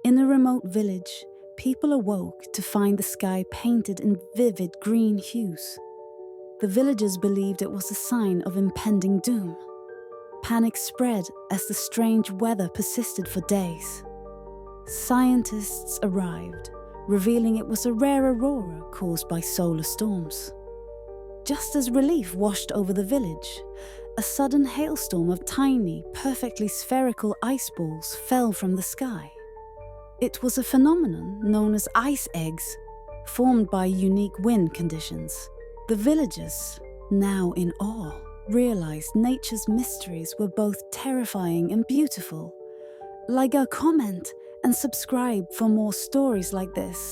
In a remote village, people awoke to find the sky painted in vivid green hues. The villagers believed it was a sign of impending doom. Panic spread as the strange weather persisted for days. Scientists arrived, revealing it was a rare aurora caused by solar storms. Just as relief washed over the village, a sudden hailstorm of tiny, perfectly spherical ice balls fell from the sky. It was a phenomenon known as ice eggs, formed by unique wind conditions. The villagers, now in awe, realized nature's mysteries were both terrifying and beautiful. Like our comment and subscribe for more stories like this.